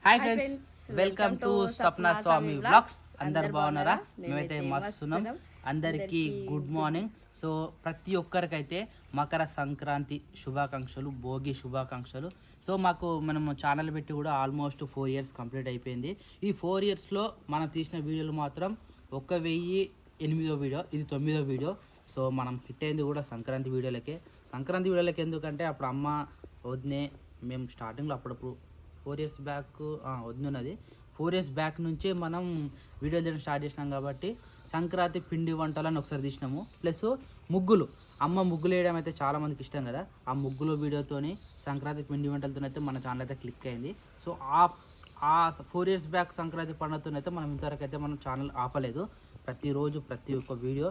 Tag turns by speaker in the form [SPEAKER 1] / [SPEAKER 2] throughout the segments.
[SPEAKER 1] Hi friends, welcome to Sapna Swami vlogs. అందరు బాగున్నారా? మేమైతే మస్తున్నాం. అందరికీ గుడ్ మార్నింగ్. సో ప్రతి ఒక్కరికైతే మకర సంక్రాంతి శుభాకాంక్షలు, భోగి శుభాకాంక్షలు. సో మనము ఛానల్ పెట్టి కూడా ఆల్మోస్ట్ 4 years కంప్లీట్ అయిపోయింది. ఈ 4 yearsలో మనం తీసిన వీడియోలు మాత్రం 1008వ వీడియో, ఇది 9వ వీడియో. సో మనం హిట్ అయింది కూడా సంక్రాంతి వీడియోలకే. సంక్రాంతి వీడియోలకి ఎందుకంటే అప్పుడు అమ్మ వదినే మేము స్టార్టింగ్లో అప్పుడప్పుడు 4 years బ్యాక్ వదినది 4 years బ్యాక్ నుంచే మనం వీడియో తీయడం స్టార్ట్ చేసినాం. కాబట్టి సంక్రాంతి పిండి వంటలని ఒకసారి తీసినాము. ప్లస్ ముగ్గులు, అమ్మ ముగ్గులు వేయడం అయితే చాలామందికి ఇష్టం కదా. ఆ ముగ్గులు వీడియోతోని సంక్రాంతి పిండి వంటలతోనైతే మన ఛానల్ అయితే క్లిక్ అయింది. సో ఆ 4 years బ్యాక్ సంక్రాంతి పండుగతోనైతే మనం ఇంతవరకు అయితే మనం ఛానల్ ఆపలేదు. ప్రతిరోజు ప్రతి ఒక్క వీడియో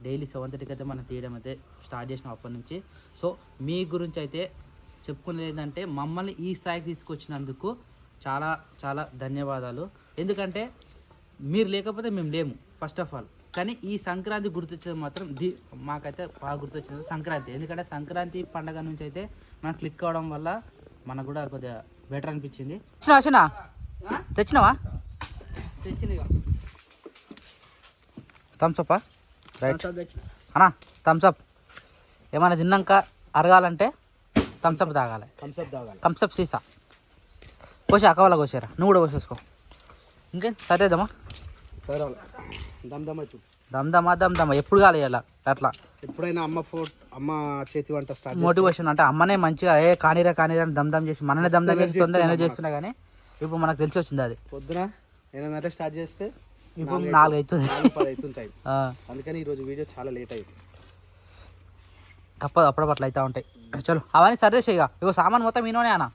[SPEAKER 1] డైలీ 7:30కి అయితే మనం తీయడం అయితే స్టార్ట్ చేసినాం అప్పటి నుంచి. సో మీ గురించి అయితే చెప్పుకునేది ఏంటంటే మమ్మల్ని ఈ స్థాయికి తీసుకొచ్చినందుకు చాలా చాలా ధన్యవాదాలు. ఎందుకంటే మీరు లేకపోతే మేము లేము ఫస్ట్ ఆఫ్ ఆల్. కానీ ఈ సంక్రాంతి గుర్తొచ్చేది మాత్రం మాకైతే బాగా గుర్తొచ్చేది సంక్రాంతి. ఎందుకంటే సంక్రాంతి పండగ నుంచి అయితే మనం క్లిక్ అవ్వడం వల్ల మనకు కూడా కొద్దిగా బెటర్ అనిపించింది. తెచ్చినావా? థమ్స్అప్ రైట్ అన్నా. థమ్స్అప్ ఏమైనా తిన్నాక అరగాలంటే థమ్స్అప్ తాగాలి. థమ్స్అప్ సీసా కోసి అక్కవాళ్ళ కోసారా, నువ్వు కూడా కోసేసుకో. ఇంకేం సరేదమ్మా. సరే దమ్దమా ఎప్పుడు కాలేయాల అట్లా.
[SPEAKER 2] ఎప్పుడైనా అమ్మ చేతి వంట స్టార్ట్
[SPEAKER 1] మోటివేషన్ అంటే అమ్మనే మంచిగా కానీరా అని దమ్దమ్ చేసి మననే దమ్దమ్ చేసి తొందర ఎనర్జీ చేస్తున్నా. కానీ ఇప్పుడు మనకు తెలిసి వచ్చింది అది.
[SPEAKER 2] పొద్దున 8:30 స్టార్ట్ చేస్తే
[SPEAKER 1] ఇప్పుడు 4 అవుతుంది.
[SPEAKER 2] అందుకని ఈరోజు వీడియో చాలా లేట్ అయింది.
[SPEAKER 1] తప్పదు, అప్పుడప్పుడు అట్లా అవుతూ ఉంటాయి. చలో అవన్నీ సర్దేసి ఇగో సామాన్ మొత్తం ఈయననే అన్న.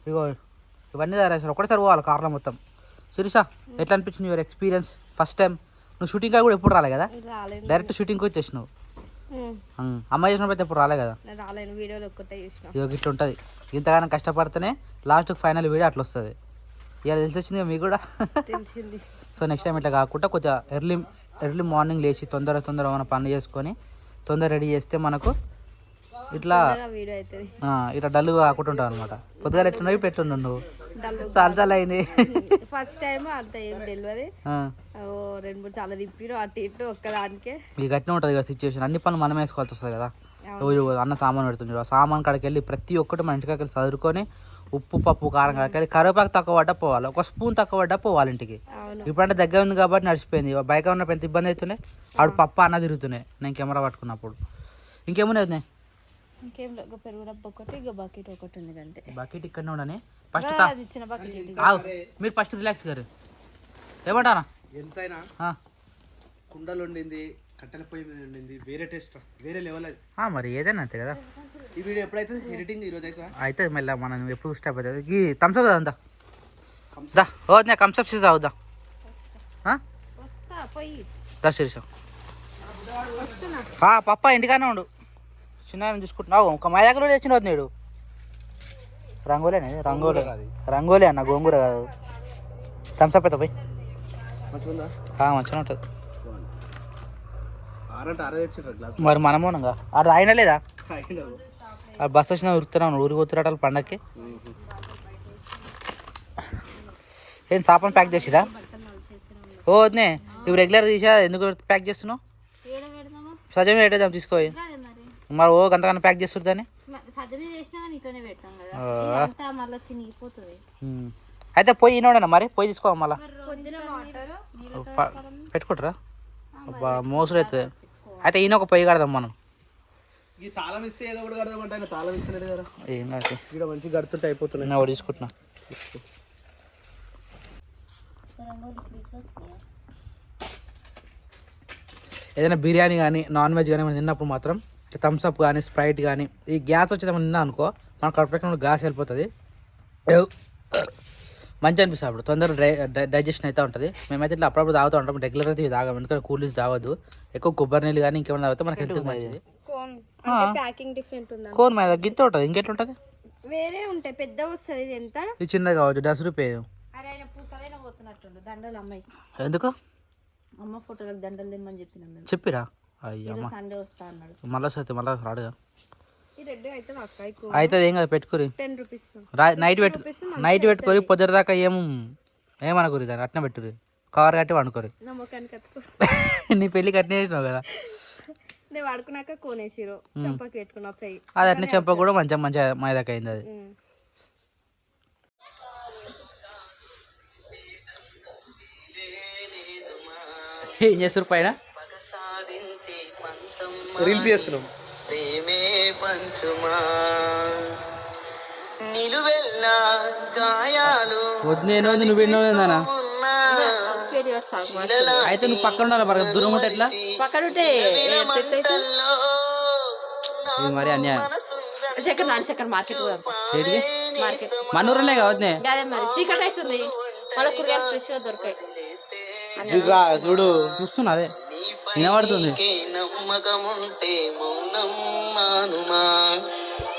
[SPEAKER 1] ఇగో ఇవన్నీ తయారు ఒకటేసారి పోవాలి కార్లో మొత్తం. శిరీష, ఎట్లా అనిపించింది యువర్ ఎక్స్పీరియన్స్? ఫస్ట్ టైం నువ్వు షూటింగ్ కూడా ఎప్పుడు రాలే కదా, డైరెక్ట్ షూటింగ్కి వచ్చేసినావు. అమ్మ చేసినప్పుడు అయితే ఎప్పుడు రాలే కదా. ఇగో ఇట్లా ఉంటుంది. ఇంతగానో కష్టపడితేనే లాస్ట్కి ఫైనల్ వీడియో అట్లా వస్తుంది. ఇవాళ తెలిసి వచ్చింది మీకు కూడా. సో నెక్స్ట్ టైం ఇట్లా కాకుండా కొద్దిగా ఎర్లీ మార్నింగ్ లేచి తొందర మన పనులు చేసుకొని తొందర రెడీ చేస్తే మనకు ఇట్లా డల్గా కాకుండా ఉంటావు అనమాట. పొద్దుగా ఎట్లున్నావు, ఇప్పుడు ఎట్లున్నావు నువ్వు? చాలా అయింది.
[SPEAKER 3] ఫస్ట్ టైం అంత ఏం తెలియదు, 2-3 చాలా తిప్పిరు అటు ఇటు ఒక్కదానికే.
[SPEAKER 1] ఇక గట్టిగా ఉంటుంది కదా సిచ్యువేషన్. అన్ని పనులు మనం వేసుకోవాల్సి వస్తుంది కదా. అన్న సామాన్ పెడుతుంది, ఆ సామాన్ కాడికి వెళ్ళి ప్రతి ఒక్కటి మన ఇంటికి వెళ్ళి చదువుకొని ఉప్పు పప్పు కారం కాడికి వెళ్ళి కరివేపాకు తక్కువ పడ్డా పోవాలి, ఒక స్పూన్ తక్కువ పడ్డా పోవాలి ఇంటికి. ఇప్పుడంటే దగ్గర ఉంది కాబట్టి నడిచిపోయింది. బైక్ ఉన్నప్పుడు ఎంత ఇబ్బంది అవుతున్నాయి. ఆడు పప్ప అన్న తిరుగుతున్నాయి నేను కెమెరా పట్టుకున్నప్పుడు. ఇంకేమున్నాయి? బకెట్ ఇక్కడనే ఉండని. ఫస్ట్ మీరు ఫస్ట్ రిలాక్స్ గారు ఏమంటారా?
[SPEAKER 2] ఎంతైనా కుండలు ఉండింది, కట్టెల పొయ్యి మీద ఉండింది, వేరే టేస్ట్, వేరే లెవెల్ అది.
[SPEAKER 1] మరి ఏదైనా అంతే కదా.
[SPEAKER 2] ఈ వీడియో ఎప్పుడైతే ఎడిటింగ్ ఈరోజు
[SPEAKER 1] అయితే మళ్ళీ మనం ఎప్పుడు స్టాప్ అవుతుంది. ఈ థమ్స్అప్ అంతా దా థమ్స్అప్ సీజ్ అవుదా శిరీష. పప్ప ఇంటికానే ఉండు, చిన్న చూసుకుంటున్నావు. ఒక మా దగ్గర కూడా తెచ్చిన నేడు రంగోలేనే. రంగోలే అన్న, గోంగూర కాదు. థమ్స్అప్ అయితే పోయి మంచిగా ఉంటుంది. మరి మనమూనంగా అది అయినా లేదా? బస్ వచ్చినా ఉరుకుతున్నాను, ఊరికి పోతురాటాలు పండక్కి. ఏం సాపాన్ ప్యాక్ చేసిరా? ఓ వద్దే ఇప్పుడు రెగ్యులర్ తీసా, ఎందుకు ప్యాక్ చేస్తున్నావు? సజమే రేటేద్దాం తీసుకోయి. మరి ఓ గంటకన్నా ప్యాక్ చేస్తుంది దాన్ని. అయితే పొయ్యి ఈనోడనా మరి పొయ్యి తీసుకోవాలి మళ్ళా పెట్టుకుంటారా? మోసులు అవుతుంది. అయితే ఈయన ఒక పొయ్యి కడదాం మనం. ఏం కాదు,
[SPEAKER 2] మంచిగా కడుతుంటే అయిపోతుంది.
[SPEAKER 1] ఒకటి తీసుకుంటున్నా. ఏదైనా బిర్యానీ కానీ నాన్ వెజ్ కానీ మనం తిన్నప్పుడు మాత్రం థమ్స్అప్ కానీ స్ప్రైట్ కానీ, ఈ గ్యాస్ వచ్చేది మనం తిన్నా అనుకో మన కడుపు గ్యాస్ వెళ్ళిపోతుంది, మంచిగా అనిపిస్తుంది. అప్పుడు తొందరగా డైజెషన్ అయితే ఉంటుంది. మేమైతే ఇట్లా అప్పుడప్పుడు తాగుతూ ఉంటాం, రెగ్యులర్ అయితే ఇవి తాగాం. ఎందుకంటే కూల్ డ్రింక్స్ తాగద్దు, ఎక్కువ కొబ్బరి నీళ్ళు కానీ ఇంకేమైనా తాగితే మనకి హెల్త్ మంచిది. కోన్ మీద గింత ఉంటుంది, ఇంకెట్లుంటుంది?
[SPEAKER 3] వేరే ఉంటాయి, పెద్ద వస్తుంది. ఇది ఎంత?
[SPEAKER 1] ఇది చిన్నది కావచ్చు, 10 రూపాయలు. ఎందుకు
[SPEAKER 3] అమ్మ ఫోటోలకు దండలు తెమ్మని చెప్పినా
[SPEAKER 1] చెప్పిరా?
[SPEAKER 3] సండే వస్తా అన్నాడు.
[SPEAKER 1] మళ్ళీ రాడుగా.
[SPEAKER 3] ఈ రెడ్ అయితే అక్క ఎక్కువ
[SPEAKER 1] అవుతుంది ఏం కదా పెట్టుకురి
[SPEAKER 3] 10 రూపీస్
[SPEAKER 1] నైట్ పెట్టుకోరి పొద్దుదాకా ఏమనుకోరు దాన్ని అట్నే పెట్టుకురి కవర్ కట్టి వండుకోరు
[SPEAKER 3] నా ముఖానికి అతుకో
[SPEAKER 1] నీ పెళ్ళి కట్టిన చేసినావు కదా
[SPEAKER 3] నేను వాడుకున్నాక కోనేసిరు చంపకి పెట్టుకుని వచ్చాయి
[SPEAKER 1] అది అట్నే చెంప కూడా మంచిగా మైదాక అయింది అది ఏం చేస్తారు పైన
[SPEAKER 2] రీల్స్ చేస్తున్నాం.
[SPEAKER 4] ప్రేమే పంచుమా నిలువెల్లా గాయాలు
[SPEAKER 1] వద్దు నువ్వేనా అయితే నువ్వు పక్కన ఉండాలి మరి దూరం ఉంటే ఎట్లా
[SPEAKER 3] పక్కన ఉంటే
[SPEAKER 1] ఇది మరి అన్యాయం
[SPEAKER 3] చక్కెర మార్కెట్ మార్కెట్
[SPEAKER 1] మనూరులే కావద్దు
[SPEAKER 3] మరి చీకటి అవుతుంది మన కూరగాయలు ఫ్రెష్ గా దొరికాయి
[SPEAKER 2] చూడు
[SPEAKER 1] చూస్తున్నా అదే వినబడుతుంది
[SPEAKER 4] నమ్మకముంటే మౌనం మానుమా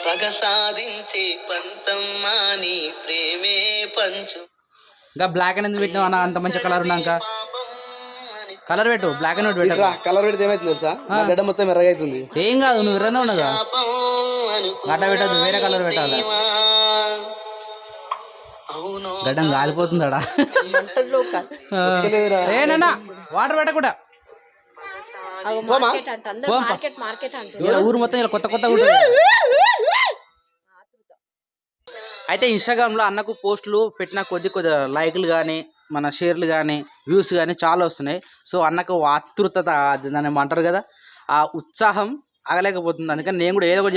[SPEAKER 4] పగ సాధించే పంతమ్మా నీ ప్రేమే పంచు
[SPEAKER 1] ఇంకా బ్లాక్ అని ఎందుకు పెట్టినావు అన్న అంత మంచి కలర్ ఉన్నాక కలర్ పెట్టు బ్లాక్ అండ్ వైట్ పెట్టు
[SPEAKER 2] కలర్ పెడితే ఏమైతుంది తెలుసా గడ్డ మొత్తం ఎర్రగా అవుతుంది.
[SPEAKER 1] ఏం కాదు నువ్వు ఎర్రనే ఉండగా గడ్డ పెట్టద్దు వేరే కలర్ పెట్టాలి గడ్డం కాలిపోతుందాడా ఏనన్నా వాటర్ పెట్టకుండా ఊరు మొత్తం ఇలా కొత్త కొత్త ఉంటుంది. అయితే ఇన్స్టాగ్రామ్లో అన్నకు పోస్టులు పెట్టిన కొద్ది లైక్లు కానీ మన షేర్లు కానీ వ్యూస్ కానీ చాలా వస్తున్నాయి. సో అన్నకు ఆతృతత దాన్ని అంటారు కదా ఆ ఉత్సాహం ఆగలేకపోతుంది. అందుకని నేను కూడా ఏదో ఒకటి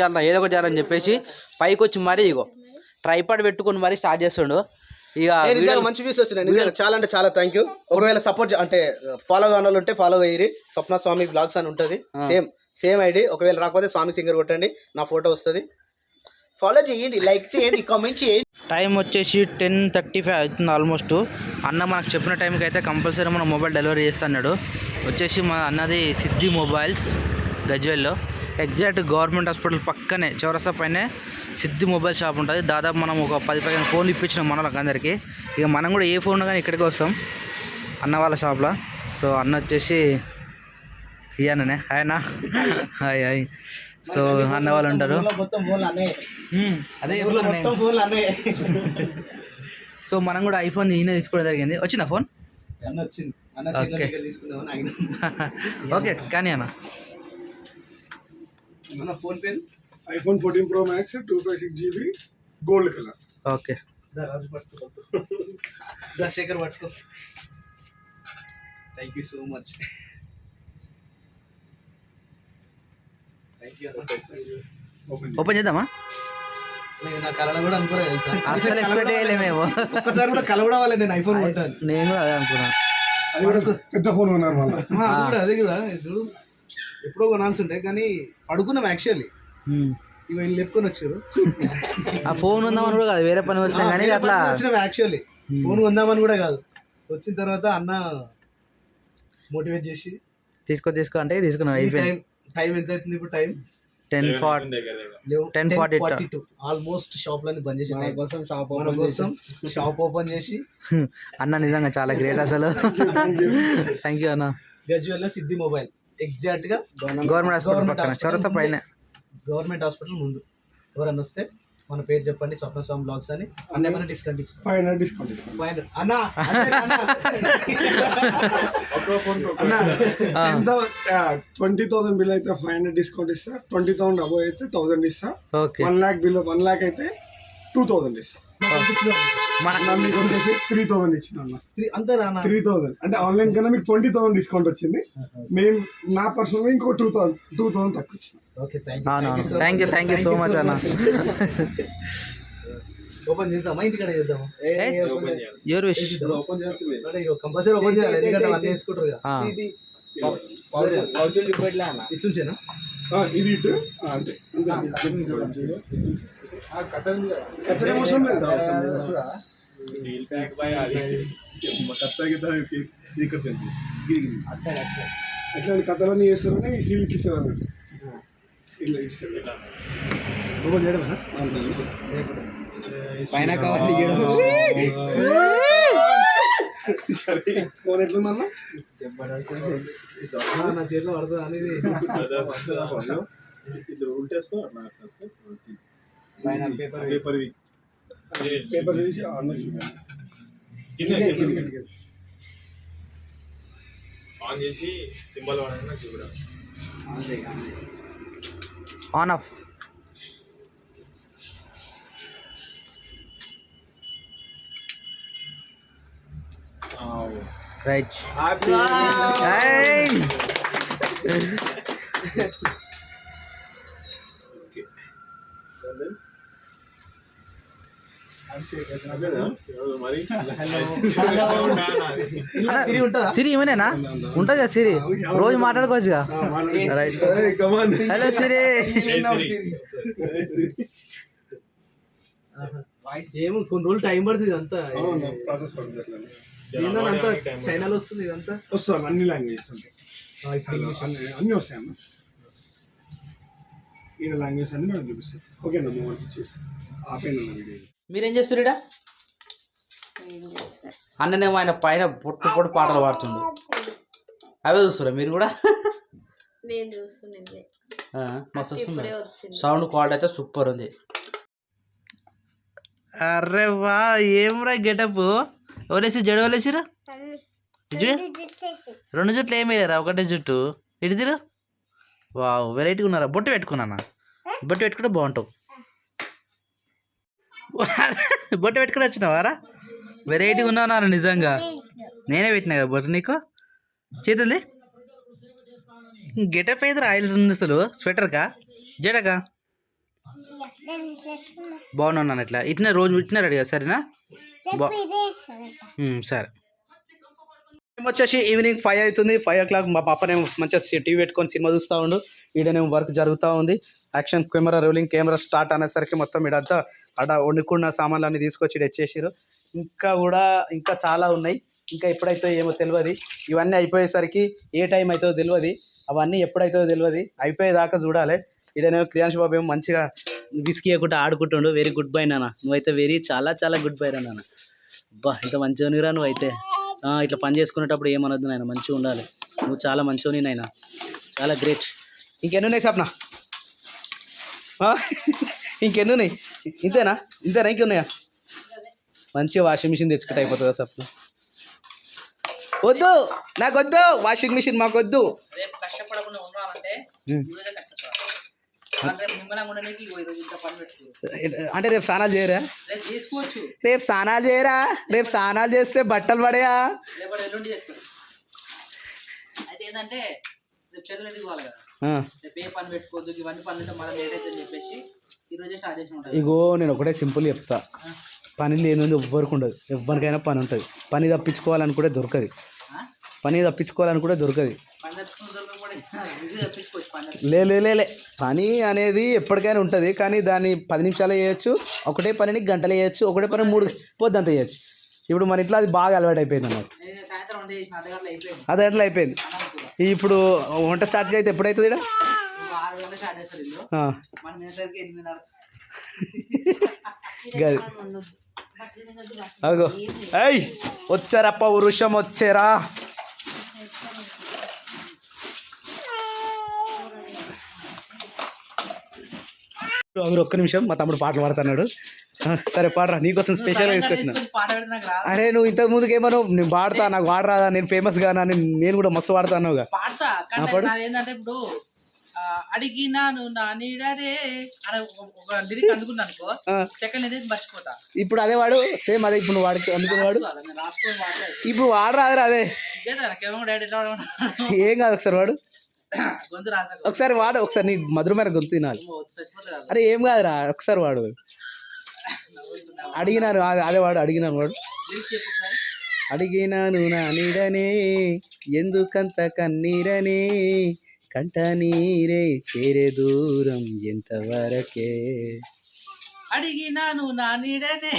[SPEAKER 1] చేయాలని చెప్పేసి పైకి వచ్చి మరీ ఇగో ట్రైపాడ్ పెట్టుకొని మరీ స్టార్ట్ చేస్తుండు. ఇక
[SPEAKER 2] మంచి వ్యూస్ వచ్చినాయి చాలా అంటే చాలా థ్యాంక్ యూ. ఒకవేళ సపోర్ట్ అంటే ఫాలో కాని వాళ్ళు ఉంటే ఫాలో అయ్యి స్వప్న స్వామి బ్లాగ్స్ అని ఉంటుంది సేమ్ ఐడి. ఒకవేళ రాకపోతే స్వామి సింగర్ కొట్టండి నా ఫోటో వస్తుంది. ఫాలో చేయండి, లైక్ చేయండి, కామెంట్ చేయండి.
[SPEAKER 1] టైం వచ్చేసి 10:35 అవుతుంది ఆల్మోస్ట్. అన్న మనకు చెప్పిన టైంకి అయితే కంపల్సరీ మన మొబైల్ డెలివరీ చేస్తున్నాడు. వచ్చేసి మా అన్నది సిద్ధి మొబైల్స్ గజ్వేల్లో ఎగ్జాక్ట్ గవర్నమెంట్ హాస్పిటల్ పక్కనే చౌరస్తా పైనే సిద్ధి మొబైల్ షాప్ ఉంటుంది. దాదాపు మనం ఒక 10-15 ఫోన్లు ఇప్పించినాం మన వాళ్ళకి అందరికీ. ఇక మనం కూడా ఏ ఫోన్ కానీ ఇక్కడికి వస్తాం అన్న వాళ్ళ షాప్లో. సో అన్న వచ్చేసి ఇయ్యాననే ఆయన హాయ్ హాయ్. సో అన్న వాళ్ళు ఉంటారు అదే సో మనం కూడా ఐఫోన్ ఈయన తీసుకోవడం జరిగింది. వచ్చిందా ఫోన్? ఓకే కానీ అన్న
[SPEAKER 2] ఫోన్ పేరు
[SPEAKER 5] iPhone 14 Pro Max 256GB gold colour.
[SPEAKER 1] Okay
[SPEAKER 2] Shekhar పట్టుకో. Thank you so much.
[SPEAKER 1] Open చేద్దామా?
[SPEAKER 2] నా కలర్ కూడా అనుకోలేదు తెలుసా,
[SPEAKER 1] అసలు ఎక్స్పెక్ట్ చేయలేమేమో.
[SPEAKER 2] ఒక్కసారి కూడా కలవడం వల్ల నేను ఐఫోన్ కొంటాను.
[SPEAKER 1] నేను కూడా అదే అనుకున్నాను.
[SPEAKER 5] అది కూడా పెద్ద ఫోన్ ఉన్నారు మళ్ళీ.
[SPEAKER 2] అదే కూడా చూడు ఎప్పుడో కొనాల్సి ఉంటాయి కానీ పడుకున్నాం యాక్చువల్లీ. ఇవి వీళ్ళు లేపుకొని వచ్చారు.
[SPEAKER 1] ఆ ఫోన్ ఉందామని కూడా కాదు వేరే పని వచ్చినా కానీ అట్లా
[SPEAKER 2] వచ్చినాం యాక్చువల్లీ. ఫోన్ కొందామని కూడా కాదు, వచ్చిన తర్వాత అన్న మోటివేట్ చేసి
[SPEAKER 1] తీసుకో అంటే తీసుకున్నాం. అయిపోయింది.
[SPEAKER 2] టైం ఎంత అవుతుంది ఇప్పుడు? టైం
[SPEAKER 1] 10:42
[SPEAKER 2] ఆల్మోస్ట్ షాప్లన్నీ బంద్ చేసి షాప్ ఓపెన్ చేసి
[SPEAKER 1] అన్న నిజంగా చాలా గ్రేట్ అసలు. థ్యాంక్ యూ అన్న.
[SPEAKER 2] గజ్వేల్లో సిద్ధి మొబైల్ ఎగ్జాక్ట్ గా
[SPEAKER 1] గవర్నమెంట్ హాస్పిటల్ పక్కన చౌరస్తా పైన
[SPEAKER 2] గవర్నమెంట్ హాస్పిటల్ ముందు. ఎవరన్నా వస్తే మన పేరు చెప్పండి స్వప్న స్వామి బ్లాగ్స్ అని. అన్న ఏమైనా డిస్కౌంట్ ఇస్తాం.
[SPEAKER 5] 500 డిస్కౌంట్ ఇస్తాం.
[SPEAKER 2] 500 అన్న
[SPEAKER 5] 20,000 బిల్ అయితే 500 డిస్కౌంట్ ఇస్తా. 20,000 అబోవ్ అయితే 1000 ఇస్తా.
[SPEAKER 1] ఓకే
[SPEAKER 5] 1 lakh బిల్ 1 lakh అయితే 2,000 ఇస్తా. మీకు వచ్చేసి 3,000 ఇచ్చిన అన్న.
[SPEAKER 2] అంతే నాన్న
[SPEAKER 5] 3,000 అంటే ఆన్లైన్ కన్నా మీకు 20,000 డిస్కౌంట్ వచ్చింది. మేము నా పర్సనల్గా ఇంకో 2,000 తక్కువ ఇచ్చిన.
[SPEAKER 2] Okay
[SPEAKER 1] thank you so much అన్న.
[SPEAKER 2] ఓపెన్ చేద్దామా ఇంటికాడ చేద్దామా?
[SPEAKER 1] Your wish.
[SPEAKER 2] ఓపెన్ చేయాల్సిందే కంపల్సరీ ఓపెన్ చేయాలి ఎందుకంటే వాళ్ళు చేసుకుంటారు కదా. ఇట్లుంచేనా
[SPEAKER 5] ఇది ఇటు అంతే కత్తెర అవసరం లేదు. ఎట్లాంటి కథలన్నీ చేస్తారని ఈ సీల్కి ఇస్తారు. ఇట్లా ఇస్తారు
[SPEAKER 2] ఓపెన్ చేయడమేనా?
[SPEAKER 1] పైన కావాలి
[SPEAKER 5] ఫోన్ ఎట్లుందన్న?
[SPEAKER 2] నా చేతిలో పడుతుంది అనేది
[SPEAKER 5] పేపర్ తీసి అన్న
[SPEAKER 6] ఆన్ చేసి సింబల్ వాడన్నా చూడరా.
[SPEAKER 1] On off. రైట్.
[SPEAKER 6] మరి
[SPEAKER 1] సిరి ఏమనేనా ఉంటుంది కదా సిరి, రోజు మాట్లాడుకోవచ్చుగా. రైట్. హలో సిరి.
[SPEAKER 2] ఏమో కొన్ని రోజులు టైం పడుతుంది ఇదంతా.
[SPEAKER 5] ప్రాసెస్ పడుతుంది.
[SPEAKER 2] ఏందంతా చైనాలో వస్తుంది ఇదంతా.
[SPEAKER 5] వస్తాను అన్ని లాంగ్వేజెస్ ఉంటాయి. అన్నీ వస్తాయి అన్న. ఈ లాంగ్వేజ్ అన్ని మనం చూపిస్తాం. ఓకే అన్న మనం ఇచ్చేసి ఆపేయండి అన్న వీడియో.
[SPEAKER 1] మీరేం చేస్తుర్రుడా? అన్ననేమో ఆయన పైన పొట్టు పొట్టు పాటలు పాడుతుండు, అవే చూస్తురా మీరు కూడా?
[SPEAKER 3] నేను చూస్తున్నాను.
[SPEAKER 1] మస్తు వస్తుంది సౌండ్, క్వాలిటీ అయితే సూపర్ ఉంది. అరే వా, ఏమ్రా గెటప్! ఎవరేసి జడ వలేసిరా? రెండు జుట్లు ఏమేయరా? ఒకటే జుట్టు ఇటు తిరు. వావ్, వెరైటీగా ఉన్నారా? బొట్టు పెట్టుకున్నానా? బొట్టు పెట్టుకుంటే బాగుంటావు. బొట్టు పెట్టుకుని వచ్చినావారా? వెరైటీగా ఉన్నావు నిజంగా. నేనే పెట్టినా కదా బొట్టు నీకు. చేతులది గెటప్ అయితే ఆయిల్ ఉంది అసలు. స్వెటర్కా జడకా? బాగున్నాను ఇట్లా. ఇట్లా రోజు ఇట్లా రెడీ కదా? సరేనా? సరే. వచ్చేసి ఈవినింగ్ 5 అవుతుంది. 5 o'clock. మా పాపనేమో మంచిగా టీవీ పెట్టుకొని సినిమా చూస్తూ ఉండు. ఈడనేమో వర్క్ జరుగుతూ ఉంది. Action camera rolling, camera start అనేసరికి మొత్తం ఈడంతా అడ వండుకున్న సామాన్లు అన్నీ తీసుకొచ్చి తెచ్చేసారు. ఇంకా చాలా ఉన్నాయి. ఇంకా ఎప్పుడైతే ఏమో తెలియదు. ఇవన్నీ అయిపోయేసరికి ఏ టైం అవుతుందో తెలియదు. అవన్నీ ఎప్పుడైతుందో తెలియదు. అయిపోయేదాకా చూడాలి. ఈడనేమో క్రియాంశ్ బాబు ఏమో మంచిగా విసికియకుండా ఆడుకుంటుండు. వెరీ గుడ్ బై నాన్న, నువ్వైతే చాలా చాలా గుడ్ బై రా నాన్న. అబ్బా, ఇంత మంచిగా నువ్వు అయితే. ఇట్లా పని చేసుకునేటప్పుడు ఏమనొద్దు నాయన, మంచిగా ఉండాలి. నువ్వు చాలా మంచిగా నాయన, చాలా గ్రేట్. ఇంకెన్ని ఉన్నాయి సప్న? ఇంకెన్ని ఉన్నాయి? ఇంతేనా? ఇంకెన్నాయా? మంచిగా వాషింగ్ మిషన్ తెచ్చుకుంటే అయిపోతుందా సప్న? వద్దు, నాకు వద్దు వాషింగ్ మిషన్, మాకు వద్దు. కష్టపడకుండా ఉండాలంటే అంటే రేపు స్నానాలు చేయరా? రేపు స్నానాలు చేయరా? రేపు స్నానాలు చేస్తే బట్టలు పడయా? ఇగో నేను ఒకటే సింపుల్ చెప్తా, పని లేని ఎవ్వరికి ఉండదు. ఎవరికైనా పని ఉంటుంది. పని తప్పించుకోవాలనుకుంటే దొరకదు. లే పని అనేది ఎప్పటికైనా ఉంటుంది. కానీ దాన్ని 10 నిమిషాలు చేయొచ్చు, ఒకటే పనిని గంటలు చేయొచ్చు, ఒకటే పని 3 పొద్దుంతా చేయొచ్చు. ఇప్పుడు మన ఇట్లా అది బాగా అలవాటు అయిపోయింది అన్నమాట. అది ఎట్లా అయిపోయింది. ఇప్పుడు వంట స్టార్ట్ అయితే ఎప్పుడైతుంది? అగో అయ్ వచ్చారప్ప, వృషం వచ్చారా? మీరు ఒక్క నిమిషం, మా తమ్ముడు పాటలు పాడుతున్నాడు. సరే పాడరా, నీకోసం స్పెషల్గా తీసుకొచ్చిన. అరే నువ్వు ఇంతకు ముందుకు ఏమో నేను పాడతా, నాకు పాడరాదా, నేను ఫేమస్ గానా, నేను కూడా మస్తు పాడుతాను. అడిగినాను నా నీడరే అని ఒక లిరిక్ అందుకున్నాను అనుకో, సెకండ్ లిరిక్ మర్చిపోతా.
[SPEAKER 5] ఇప్పుడు అదే వాడు సేమ్ అదే. ఇప్పుడు వాడికి అందుకునేవాడు ఇప్పుడు వాడరాదు. అదే ఏం కాదు. ఒకసారి వాడు
[SPEAKER 1] గొంతు రాసా,
[SPEAKER 5] ఒకసారి వాడు, ఒకసారి నీ మధురమైన గొంతు తినాలి. అరే ఏం కాదురా, ఒకసారి వాడు. అడిగినాను అదే వాడు. అడిగినాను వాడు. అడిగినాను నా నీడనే ఎందుకంత కన్నీరనే, కంట నీరే చేరే దూరం ఎంతవరకే.
[SPEAKER 1] అడిగినాను నా నీడనే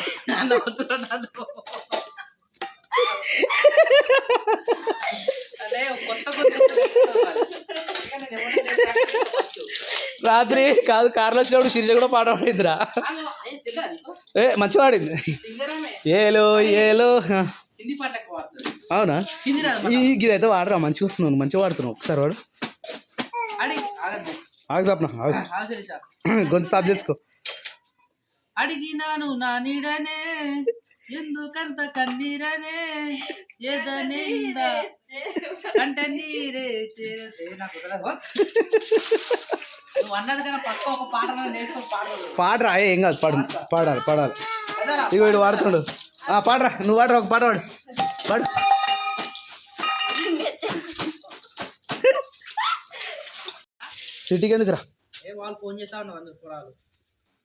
[SPEAKER 5] రాత్రి కాదు కార్లో వచ్చినప్పుడు శిరీష కూడా పాట పాడిందిరా. మంచిగా పాడింది. ఏలో ఏలో. అవునా? ఇదైతే వాడరా, మంచిగా వస్తున్నావు, మంచిగా వాడుతున్నావు. ఒకసారి వాడు.
[SPEAKER 2] ఆగు సప్న ఆగు. గొంతు స్టాప్ చేసుకో.
[SPEAKER 1] అడిగినాను నా నీడనే ఎందుకంత కన్నీరనే ఎదనిందా కంట నీరే చేరే నాకు తెలియదు. నువ్వు అన్నది కన్నా పక్క ఒక పాట నేర్చుకో పాడదు
[SPEAKER 2] పాడరా ఏం కాదు పాడాలి ఇక వీడు వాడుతుండు. పాడరా నువ్వు వాడరా ఒక పాట పాడు సిటీకి ఎందుకురా
[SPEAKER 1] ఏ వాళ్ళు ఫోన్ చేస్తా ఉన్నావు అందరు చూడాలి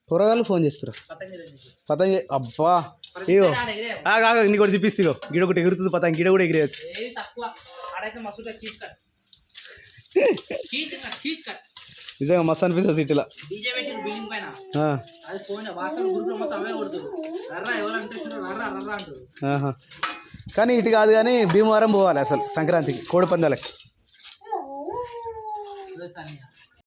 [SPEAKER 2] కూరగాయలు ఫోన్ చేస్తురా
[SPEAKER 1] పతంజలి
[SPEAKER 2] పతంగి అబ్బా ఇగో నీ కూడా చూపిస్తు గిడ ఒకటి ఎగురుతుంది పతంగి గిడ కూడా ఎగిరేయచ్చు.
[SPEAKER 1] ఏవి తక్కువ ఆడైతే మస్తు కీచ్ కట్
[SPEAKER 2] నిజంగా మస్తు అనిపిస్తుంది సిటీలో.
[SPEAKER 1] డీజే పెట్టి బిల్డింగ్ పైన అది ఫోన్ వాసన గ్రూప్లో మొత్తం అవే కొడుతుంది. రర్రా ఎవరంటే రర్రా అంటారు.
[SPEAKER 2] కానీ ఇటు కాదు కానీ భీమవరం పోవాలి అసలు సంక్రాంతికి కోడి పందాలకి.
[SPEAKER 1] సన్నియా